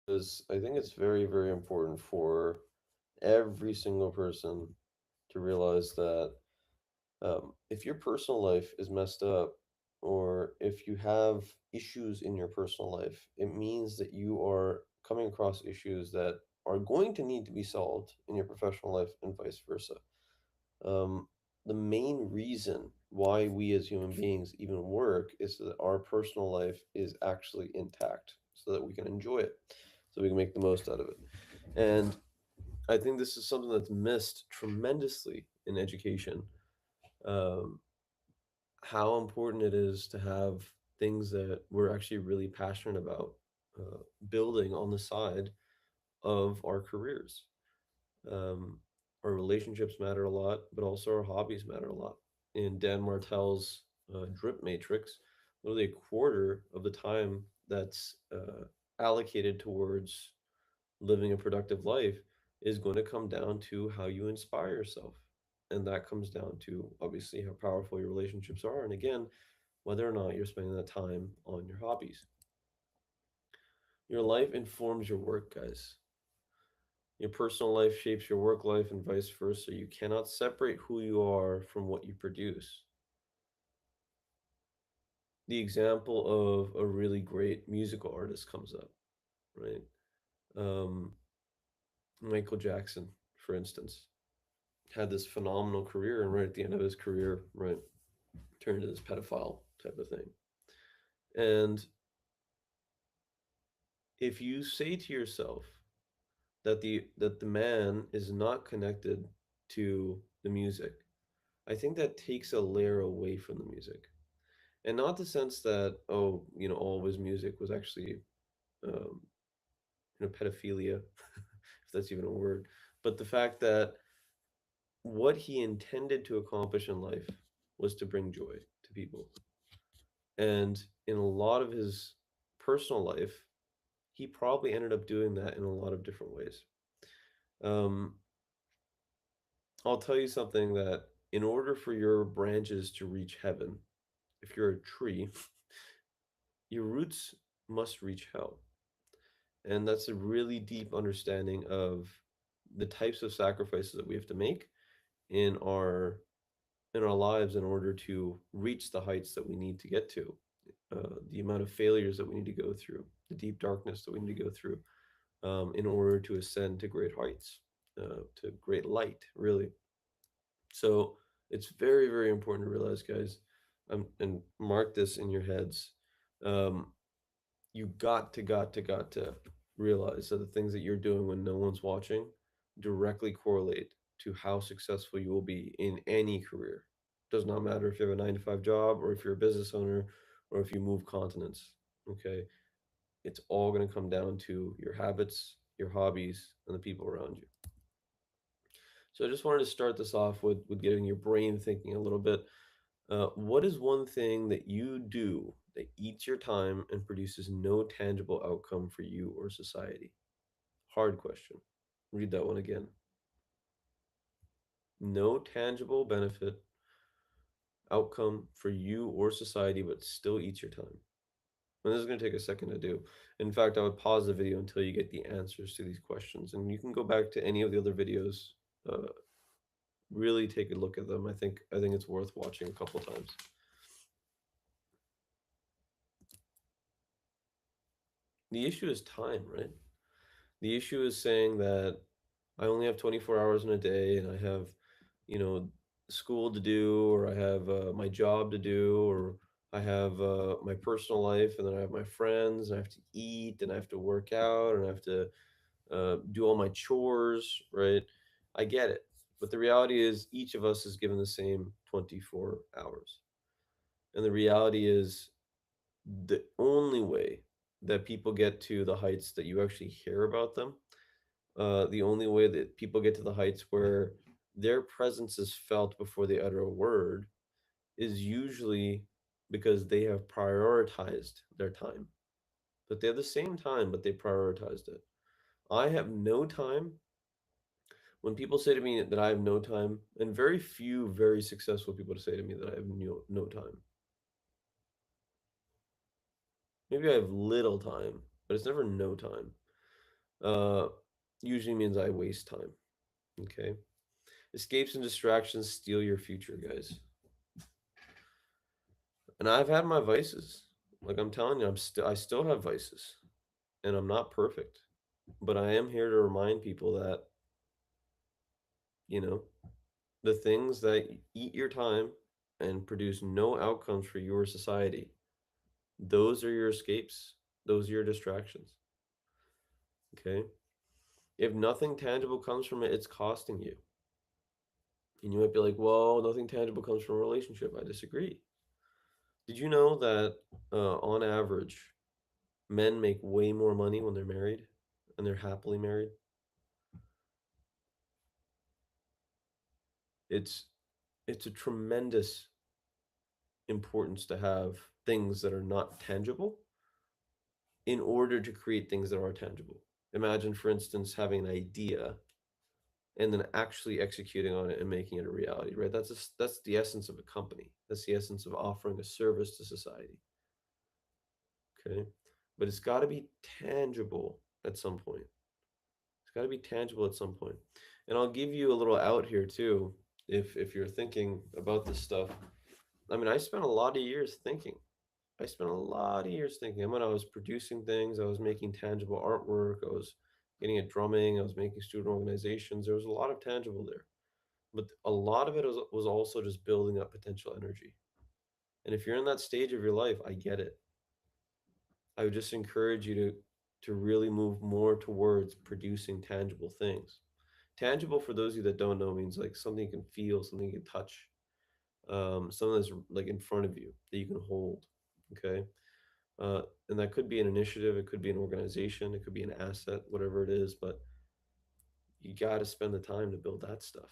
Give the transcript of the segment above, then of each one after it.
Because I think it's very, very important for every single person to realize that if your personal life is messed up, or if you have issues in your personal life, it means that you are coming across issues that are going to need to be solved in your professional life and vice versa. Um, the main reason why we as human beings even work is that our personal life is actually intact so that we can enjoy it, so we can make the most out of it. And I think this is something that's missed tremendously in education. Um, how important it is to have things that we're actually really passionate about uh, building on the side of our careers. Um, our relationships matter a lot, but also our hobbies matter a lot. In Dan Martell's Drip Matrix, literally a quarter of the time that's allocated towards living a productive life is going to come down to how you inspire yourself. And that comes down to obviously how powerful your relationships are. And again, whether or not you're spending that time on your hobbies. Your life informs your work, guys. Your personal life shapes your work life and vice versa. You cannot separate who you are from what you produce. The example of a really great musical artist comes up, right? Um, Michael Jackson, for instance, had this phenomenal career, and right at the end of his career, right, turned into this pedophile type of thing. And if you say to yourself that the man is not connected to the music, I think that takes a layer away from the music. And not the sense that, oh, all of his music was actually um, pedophilia, if that's even a word, but the fact that what he intended to accomplish in life was to bring joy to people. And in a lot of his personal life, he probably ended up doing that in a lot of different ways. Um, I'll tell you something that in order for your branches to reach heaven, if you're a tree, your roots must reach hell. And that's a really deep understanding of the types of sacrifices that we have to make in our lives in order to reach the heights that we need to get to. The amount of failures that we need to go through, the deep darkness that we need to go through in order to ascend to great heights, to great light, really. So it's very, very important to realize, guys, and mark this in your heads. Um, you got to realize that the things that you're doing when no one's watching directly correlate to how successful you will be in any career. Does not matter if you have a 9 to 5 job or if you're a business owner or if you move continents. Okay. It's all going to come down to your habits, your hobbies, and the people around you. So I just wanted to start this off with getting your brain thinking a little bit. What is one thing that you do that eats your time and produces no tangible outcome for you or society? Hard question. Read that one again. No tangible benefit, outcome for you or society, but still eats your time. And this is going to take a second to do. In fact, I would pause the video until you get the answers to these questions. And you can go back to any of the other videos. Uh, really take a look at them. I think it's worth watching a couple times. The issue is time, right? The issue is saying that I only have 24 hours in a day and I have, you know, school to do, or I have my job to do, or I have my personal life, and then I have my friends, and I have to eat, and I have to work out, and I have to do all my chores, right? I get it. But the reality is, each of us is given the same 24 hours. And the reality is, the only way that people get to the heights that you actually hear about them, the only way that people get to the heights where their presence is felt before they utter a word is usually because they have prioritized their time. But they have the same time, but they prioritized it. I have no time. When people say to me that I have no time, and very few very successful people to say to me that I have no time. Maybe I have little time, but it's never no time. uh, usually means I waste time. Okay. Escapes and distractions steal your future, guys. And I've had my vices. Like I'm telling you, I still have vices, and I'm not perfect. But I am here to remind people that, you know, the things that eat your time and produce no outcomes for your society, those are your escapes. Those are your distractions. Okay. If nothing tangible comes from it, it's costing you. And you might be like, well, nothing tangible comes from a relationship. I disagree. Did you know that on average, men make way more money when they're married and they're happily married? It's it's a tremendous importance to have things that are not tangible in order to create things that are tangible. Imagine, for instance, having an idea and then actually executing on it and making it a reality, right? That's the essence of a company. That's the essence of offering a service to society. Okay, but it's got to be tangible at some point. It's got to be tangible at some point. And I'll give you a little out here too, if you're thinking about this stuff. I mean, I spent a lot of years thinking. I spent a lot of years thinking. And when I was producing things, I was making tangible artwork. I was getting at drumming. I was making student organizations. There was a lot of tangible there, but a lot of it was also just building up potential energy. And if you're in that stage of your life, I get it. I would just encourage you to really move more towards producing tangible things. Tangible, for those of you that don't know, means like something you can feel, something you can touch, something that's like in front of you that you can hold. Okay, and that could be an initiative, it could be an organization, it could be an asset, whatever it is. But you got to spend the time to build that stuff.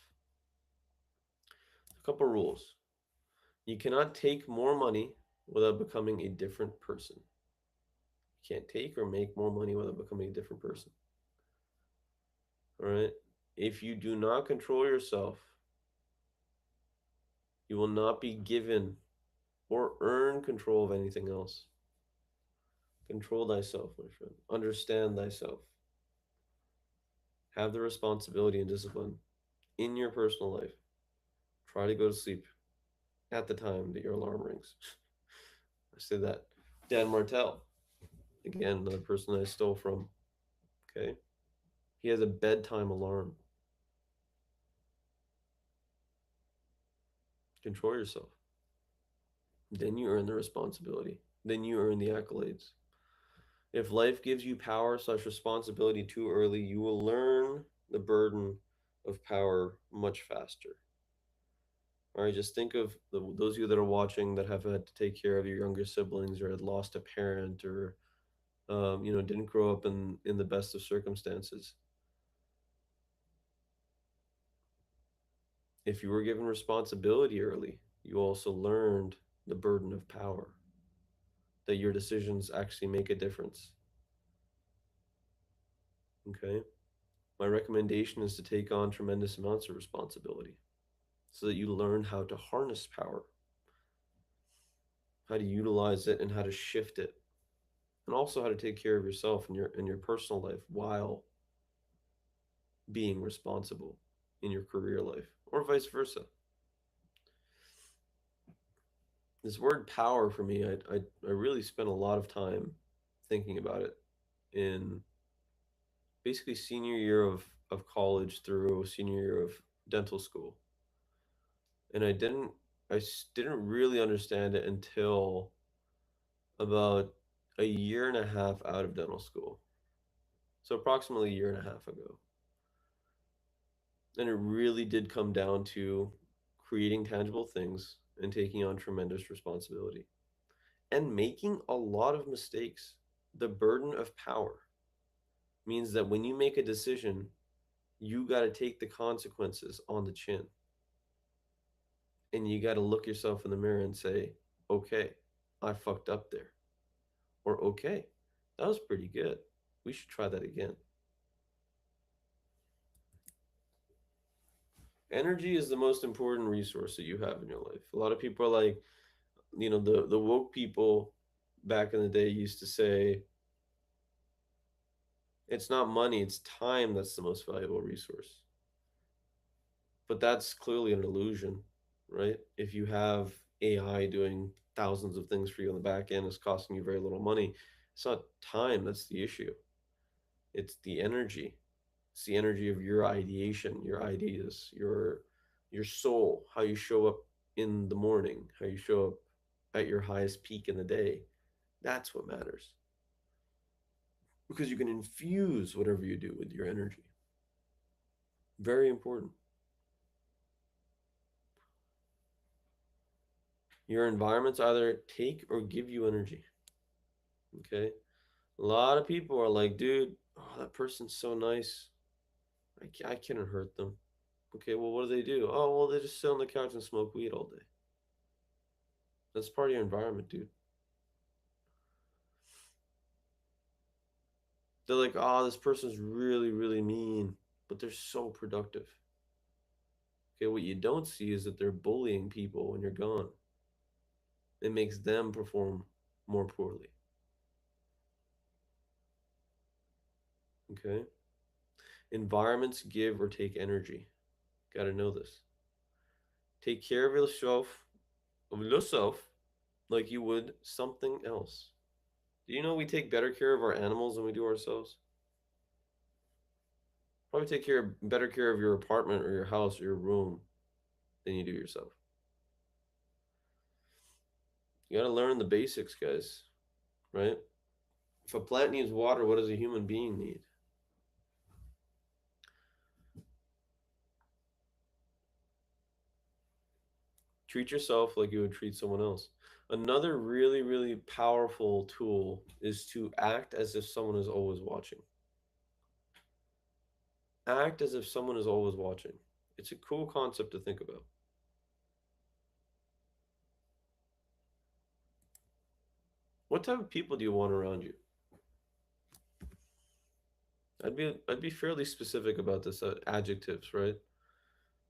A couple rules: you cannot take more money without becoming a different person. You can't take or make more money without becoming a different person. All right. If you do not control yourself, you will not be given or earn control of anything else. Control thyself, my friend. Understand thyself. Have the responsibility and discipline in your personal life. Try to go to sleep at the time that your alarm rings. I say that. Dan Martell, again, another person I stole from. Okay. He has a bedtime alarm. Control yourself. Then you earn the responsibility. Then you earn the accolades. If life gives you power slash responsibility too early, you will learn the burden of power much faster. All right, just think of those of you that are watching that have had to take care of your younger siblings or had lost a parent or didn't grow up in the best of circumstances. If you were given responsibility early, you also learned the burden of power, that your decisions actually make a difference. Okay? My recommendation is to take on tremendous amounts of responsibility so that you learn how to harness power, how to utilize it, and how to shift it, and also how to take care of yourself in your personal life while being responsible in your career life, or vice versa. This word power for me, I really spent a lot of time thinking about it in basically senior year of college through senior year of dental school. And didn't really understand it until about a year and a half out of dental school. So approximately a year and a half ago. And it really did come down to creating tangible things and taking on tremendous responsibility and making a lot of mistakes. The burden of power means that when you make a decision, you got to take the consequences on the chin. And you got to look yourself in the mirror and say, okay, I fucked up there. Or, okay, that was pretty good. We should try that again. Energy is the most important resource that you have in your life. A lot of people are like, the woke people back in the day used to say It's not money, it's time that's the most valuable resource. But that's clearly an illusion, right? If you have AI doing thousands of things for you on the back end, it's costing you very little money. It's not time that's the issue. It's the energy. It's the energy of your ideation, your ideas, your soul, how you show up in the morning, how you show up at your highest peak in the day. That's what matters. Because you can infuse whatever you do with your energy. Very important. Your environments either take or give you energy. Okay. A lot of people are like, dude, oh, that person's so nice. I can't hurt them. Okay, well, what do they do? Oh, well, they just sit on the couch and smoke weed all day. That's part of your environment, dude. They're like, oh, this person's really, really mean, but they're so productive. Okay, what you don't see is that they're bullying people when you're gone. It makes them perform more poorly. Okay? Environments give or take energy. Got to know this. Take care of yourself like you would something else. Do you know we take better care of our animals than we do ourselves? Probably take better care of your apartment or your house or your room than you do yourself. You got to learn the basics, guys, right? If a plant needs water, what does a human being need? Treat yourself like you would treat someone else. Another really, really powerful tool is to act as if someone is always watching. Act as if someone is always watching. It's a cool concept to think about. What type of people do you want around you? I'd be fairly specific about this adjectives, right?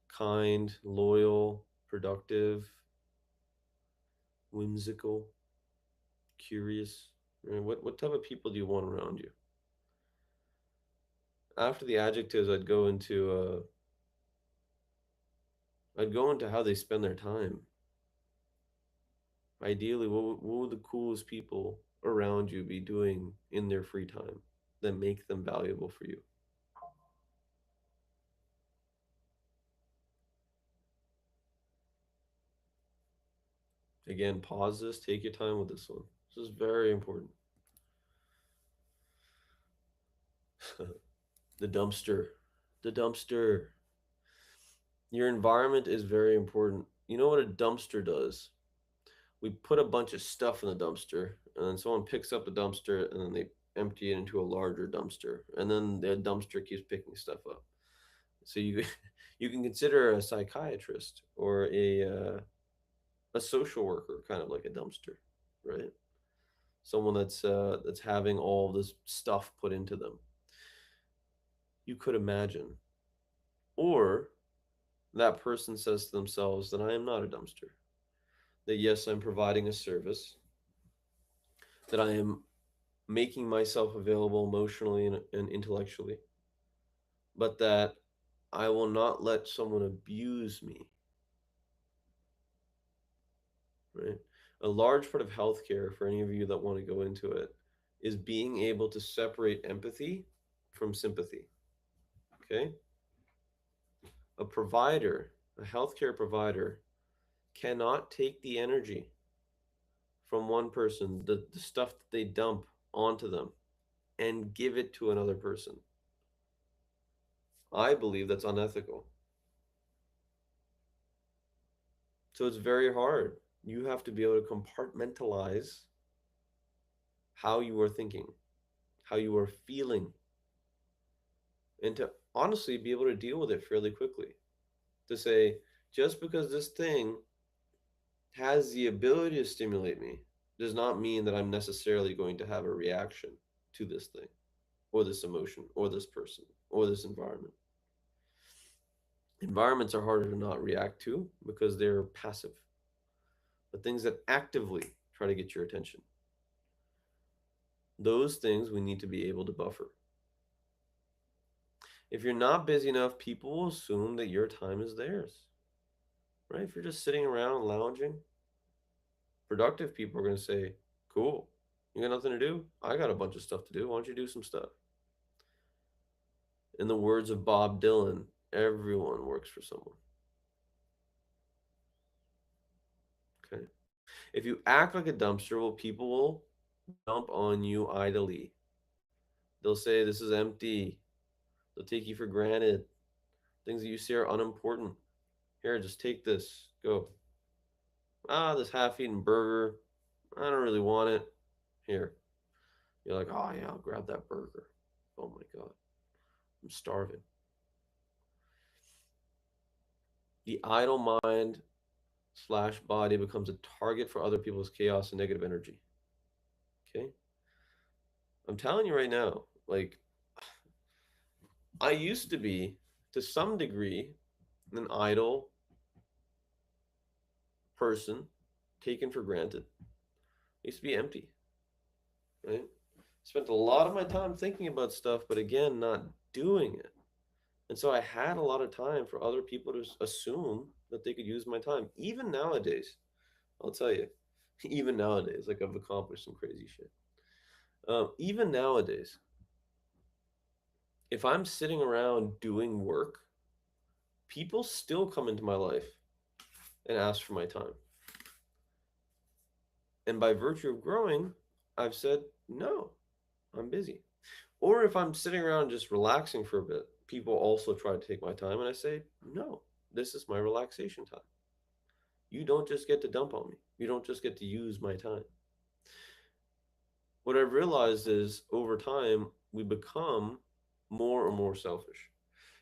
Kind, loyal, productive, whimsical, curious. Right? What type of people do you want around you? After the adjectives, I'd go into how they spend their time. Ideally, what would the coolest people around you be doing in their free time that make them valuable for you? Again, pause this, take your time with this one. This is very important. The dumpster. The dumpster. Your environment is very important. You know what a dumpster does? We put a bunch of stuff in the dumpster, and then someone picks up the dumpster, and then they empty it into a larger dumpster, and then the dumpster keeps picking stuff up. So you you can consider a psychiatrist or a social worker kind of like a dumpster, right? Someone that's having all this stuff put into them. You could imagine, or that person says to themselves that I am not a dumpster. That yes, I'm providing a service. That I am making myself available emotionally and intellectually, but that I will not let someone abuse me, right? A large part of healthcare, for any of you that want to go into it, is being able to separate empathy from sympathy. Okay? A provider, a healthcare provider, cannot take the energy from one person, the stuff that they dump onto them, and give it to another person. I believe that's unethical. So it's very hard. You have to be able to compartmentalize how you are thinking, how you are feeling, and to honestly be able to deal with it fairly quickly. To say, just because this thing has the ability to stimulate me does not mean that I'm necessarily going to have a reaction to this thing, or this emotion, or this person, or this environment. Environments are harder to not react to because they're passive, but things that actively try to get your attention, those things we need to be able to buffer. If you're not busy enough, people will assume that your time is theirs, right? If you're just sitting around lounging, productive people are going to say, cool, you got nothing to do? I got a bunch of stuff to do. Why don't you do some stuff? In the words of Bob Dylan, everyone works for someone. Okay. If you act like a dumpster, well, people will dump on you idly. They'll say this is empty. They'll take you for granted. Things that you see are unimportant. Here, just take this. Go. Ah, this half-eaten burger. I don't really want it. Here. You're like, oh yeah, I'll grab that burger. Oh my god, I'm starving. The idle mind slash body becomes a target for other people's chaos and negative energy. Okay, I'm telling you right now, like I used to be, to some degree, an idle person, taken for granted. I used to be empty, right? Spent a lot of my time thinking about stuff, but again, not doing it. And so I had a lot of time for other people to assume that they could use my time. Even nowadays, I'll tell you, even nowadays, like I've accomplished some crazy shit. Even nowadays, if I'm sitting around doing work, people still come into my life and ask for my time. And by virtue of growing, I've said, no, I'm busy. Or if I'm sitting around just relaxing for a bit, people also try to take my time, and I say, no, this is my relaxation time. You don't just get to dump on me. You don't just get to use my time. What I've realized is over time, we become more and more selfish.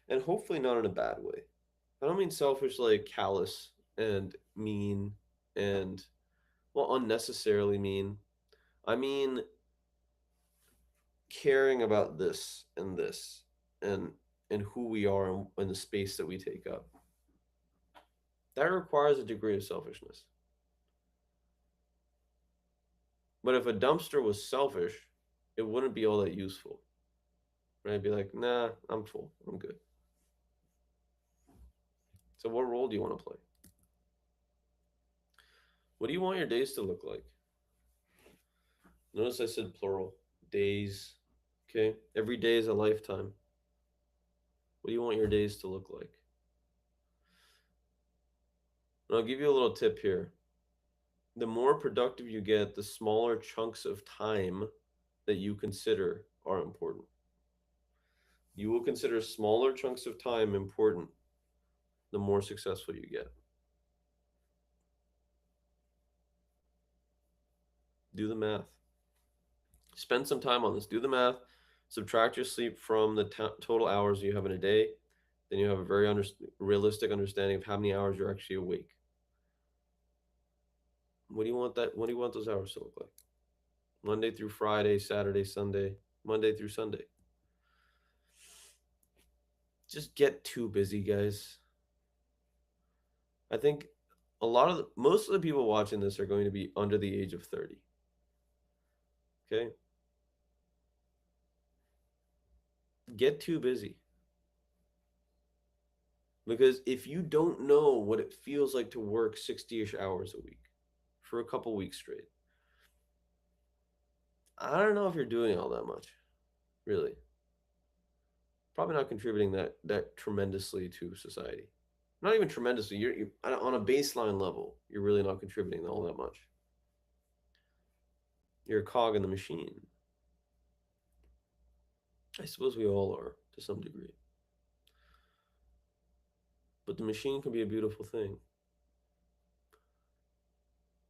And hopefully not in a bad way. I don't mean selfish like callous and mean and, well, unnecessarily mean. I mean caring about this and who we are and the space that we take up. That requires a degree of selfishness. But if a dumpster was selfish, it wouldn't be all that useful. Right? I'd be like, nah, I'm full. I'm good. So what role do you want to play? What do you want your days to look like? Notice I said plural. Days. Okay? Every day is a lifetime. What do you want your days to look like? And I'll give you a little tip here. The more productive you get, the smaller chunks of time that you consider are important. You will consider smaller chunks of time important the more successful you get. Do the math. Spend some time on this. Do the math. Subtract your sleep from the total hours you have in a day. Then you have a very realistic understanding of how many hours you're actually awake. What do you want that? What do you want those hours to look like? Monday through Friday, Saturday, Sunday, Monday through Sunday. Just get too busy, guys. I think most of the people watching this are going to be under the age of 30. Okay? Get too busy. Because if you don't know what it feels like to work 60-ish hours a week for a couple weeks straight, I don't know if you're doing all that much, really. Probably not contributing that tremendously to society. Not even tremendously. You're on a baseline level. You're really not contributing all that much. You're a cog in the machine. I suppose we all are to some degree. But the machine can be a beautiful thing.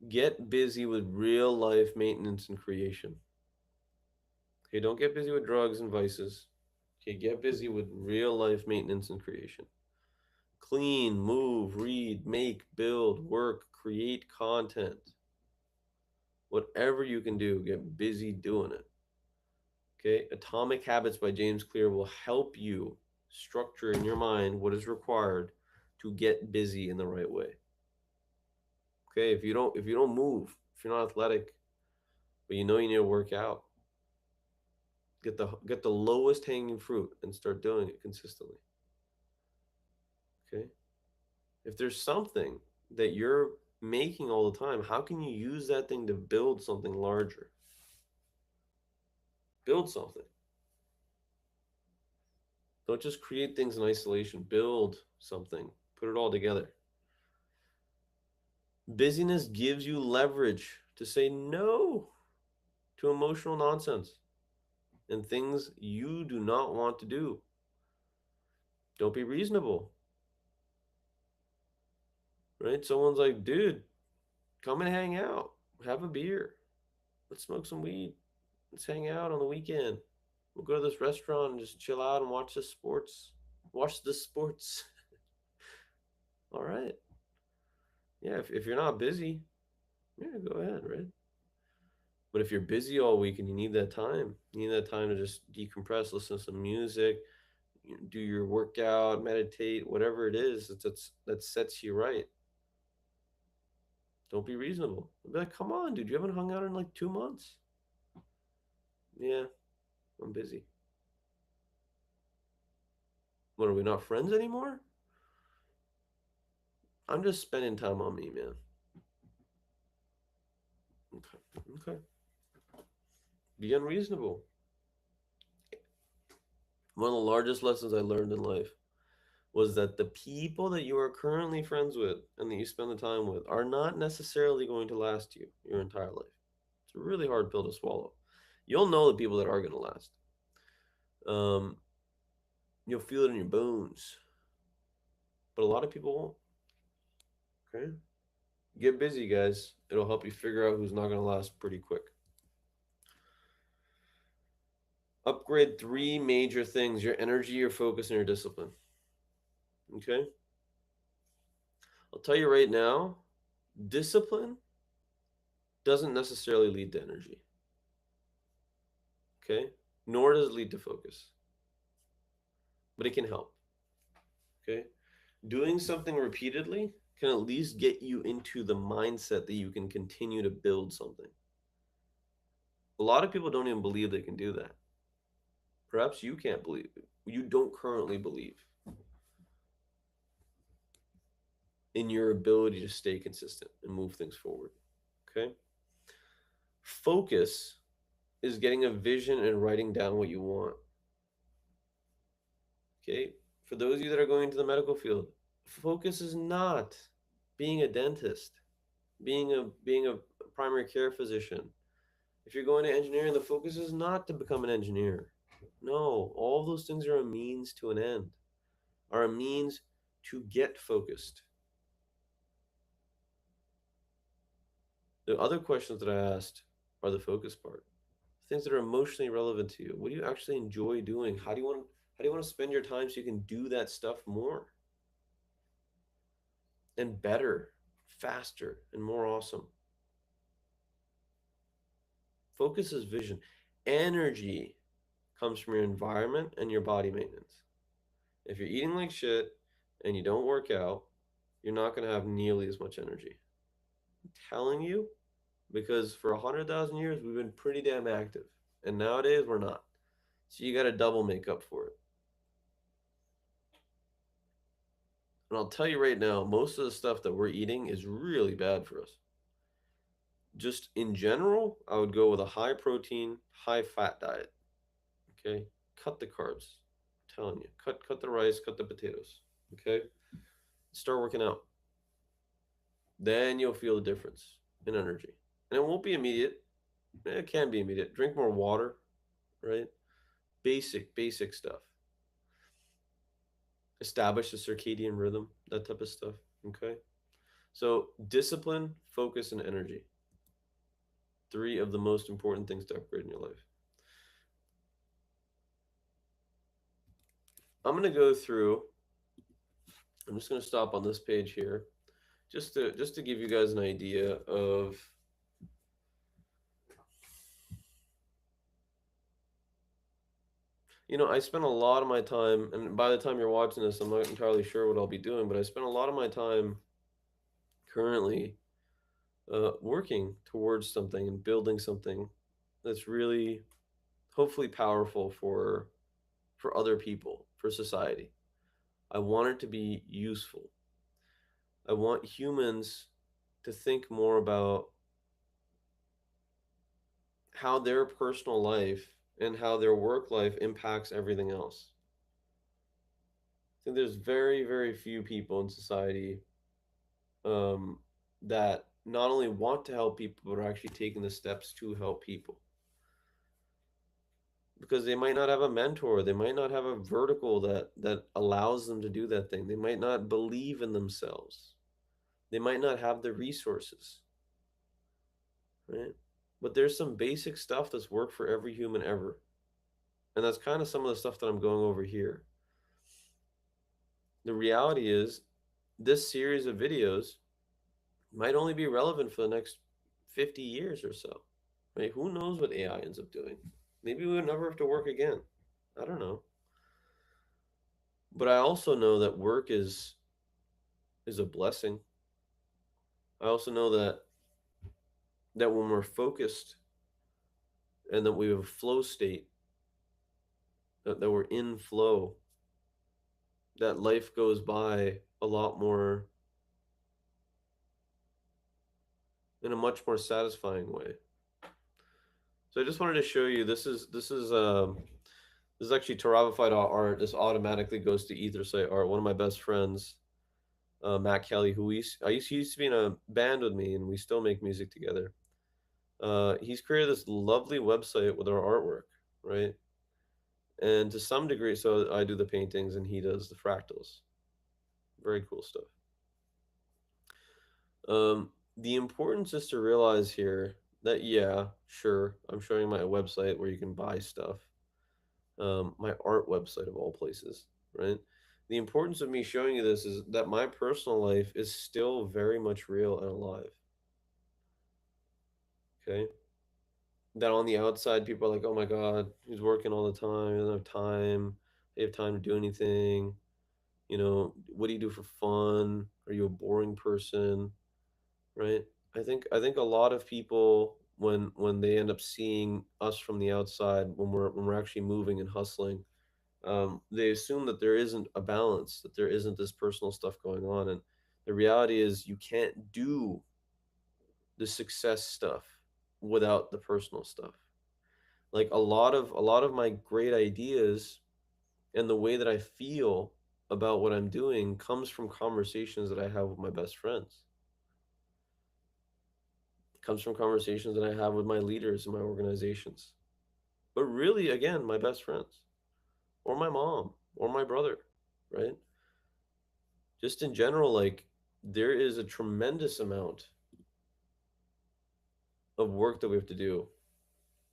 Get busy with real life maintenance and creation. Okay, don't get busy with drugs and vices. Okay, get busy with real life maintenance and creation. Clean, move, read, make, build, work, create content. Whatever you can do, get busy doing it. Okay, Atomic Habits by James Clear will help you structure in your mind what is required to get busy in the right way. Okay, if you don't move, if you're not athletic, but you know you need to work out, Get the lowest hanging fruit and start doing it consistently. Okay? If there's something that you're making all the time, how can you use that thing to build something larger? Build something. Don't just create things in isolation. Build something. Put it all together. Busyness gives you leverage to say no to emotional nonsense and things you do not want to do. Don't be reasonable, right? Someone's like, dude, come and hang out, have a beer, let's smoke some weed, let's hang out on the weekend. We'll go to this restaurant and just chill out and watch the sports. Watch the sports. All right. Yeah, if you're not busy, yeah, go ahead, right? But if you're busy all week and you need that time to just decompress, listen to some music, do your workout, meditate, whatever it is that sets you right. Don't be reasonable. Be like, come on, dude, you haven't hung out in like 2 months. Yeah, I'm busy. What, are we not friends anymore? I'm just spending time on me, man. Okay. Okay. Be unreasonable. One of the largest lessons I learned in life was that the people that you are currently friends with and that you spend the time with are not necessarily going to last you your entire life. It's a really hard pill to swallow. You'll know the people that are going to last. Um, you'll feel it in your bones, but a lot of people won't. Okay, get busy, guys. It'll help you figure out who's not going to last pretty quick. Upgrade three major things: your energy, your focus, and your discipline. Okay, I'll tell you right now, discipline doesn't necessarily lead to energy. Okay, nor does it lead to focus, but it can help. Okay, doing something repeatedly can at least get you into the mindset that you can continue to build something. A lot of people don't even believe they can do that. Perhaps you can't believe it. You don't currently believe in your ability to stay consistent and move things forward. Okay. Focus is getting a vision and writing down what you want. Okay. For those of you that are going into the medical field, focus is not being a dentist, being a primary care physician. If you're going to engineering, the focus is not to become an engineer. No, all those things are a means to an end, are a means to get focused. The other questions that I asked are the focus part. Things that are emotionally relevant to you. What do you actually enjoy doing? How do you want to spend your time so you can do that stuff more and better, faster, and more awesome? Focus is vision. Energy comes from your environment and your body maintenance. If you're eating like shit and you don't work out, you're not going to have nearly as much energy. I'm telling you, because for 100,000 years we've been pretty damn active, and nowadays we're not. So you got to double make up for it. And I'll tell you right now, most of the stuff that we're eating is really bad for us. Just in general, I would go with a high protein, high fat diet. Okay, cut the carbs. I'm telling you, cut the rice, cut the potatoes. Okay, start working out. Then you'll feel the difference in energy, and it won't be immediate. It can be immediate. Drink more water, right? Basic stuff. Establish a circadian rhythm, that type of stuff. Okay. So discipline, focus, and energy. Three of the most important things to upgrade in your life. I'm gonna go through. I'm just gonna stop on this page here, just to give you guys an idea of I spend a lot of my time, and by the time you're watching this, I'm not entirely sure what I'll be doing, but I spend a lot of my time currently working towards something and building something that's really hopefully powerful for other people, for society. I want it to be useful. I want humans to think more about how their personal life and how their work life impacts everything else. I think there's very, very few people in society um, that not only want to help people, but are actually taking the steps to help people. Because they might not have a mentor, they might not have a vertical that allows them to do that thing. They might not believe in themselves. They might not have the resources, right? But there's some basic stuff that's worked for every human ever. And that's kind of some of the stuff that I'm going over here. The reality is, this series of videos might only be relevant for the next 50 years or so. Right? Who knows what AI ends up doing? Maybe we'll never have to work again. I don't know. But I also know that work is a blessing. I also know that when we're focused and that we have a flow state, that we're in flow, that life goes by a lot more in a much more satisfying way. So I just wanted to show you this is actually Taravify art. This automatically goes to Ethersite art. One of my best friends, Matt Kelly, he used to be in a band with me, and we still make music together. He's created this lovely website with our artwork, right? And to some degree, so I do the paintings and he does the fractals. Very cool stuff. The importance is to realize here that, yeah, sure, I'm showing my website where you can buy stuff, my art website of all places, right? The importance of me showing you this is that my personal life is still very much real and alive. Okay. That on the outside, people are like, oh my God, he's working all the time, he doesn't have time, they have time to do anything. What do you do for fun? Are you a boring person? Right? I think a lot of people when they end up seeing us from the outside when we're actually moving and hustling, they assume that there isn't a balance, that there isn't this personal stuff going on, and the reality is you can't do the success stuff without the personal stuff. Like a lot of my great ideas and the way that I feel about what I'm doing comes from conversations that I have with my best friends. It comes from conversations that I have with my leaders in my organizations. But really, again, my best friends, or my mom, or my brother, right? Just in general, like there is a tremendous amount of work that we have to do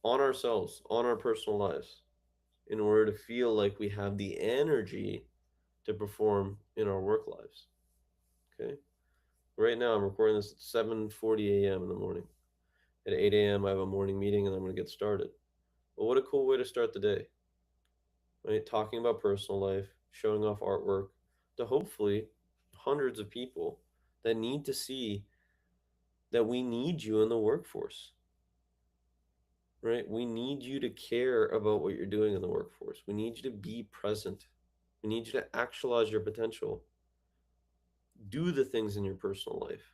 on ourselves, on our personal lives, in order to feel like we have the energy to perform in our work lives. Okay. Right now, I'm recording this at 7:40 a.m. in the morning. At 8 a.m., I have a morning meeting, and I'm going to get started. But what a cool way to start the day, right? Talking about personal life, showing off artwork to hopefully hundreds of people that need to see that we need you in the workforce, right? We need you to care about what you're doing in the workforce. We need you to be present. We need you to actualize your potential. Do the things in your personal life,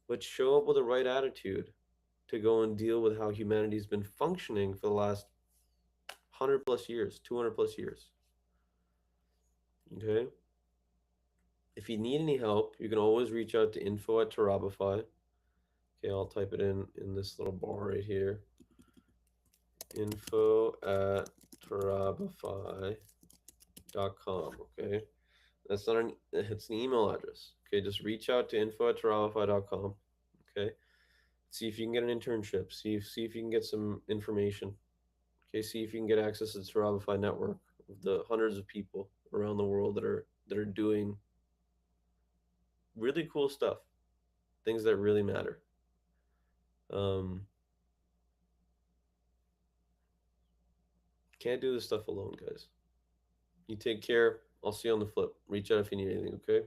but show up with the right attitude to go and deal with how humanity's been functioning for the last 100 plus years, 200 plus years. Okay? If you need any help, you can always reach out to info@Terabify. Okay, I'll type it in this little bar right here. info@Terabify.com. Okay? It's an email address. Okay, just reach out to info@Terabify.com. Okay? See if you can get an internship. See if you can get some information. Okay, see if you can get access to the Terabify network of the hundreds of people around the world that are doing really cool stuff, things that really matter. Um, can't do this stuff alone, guys. You take care. I'll see you on the flip. Reach out if you need anything, okay?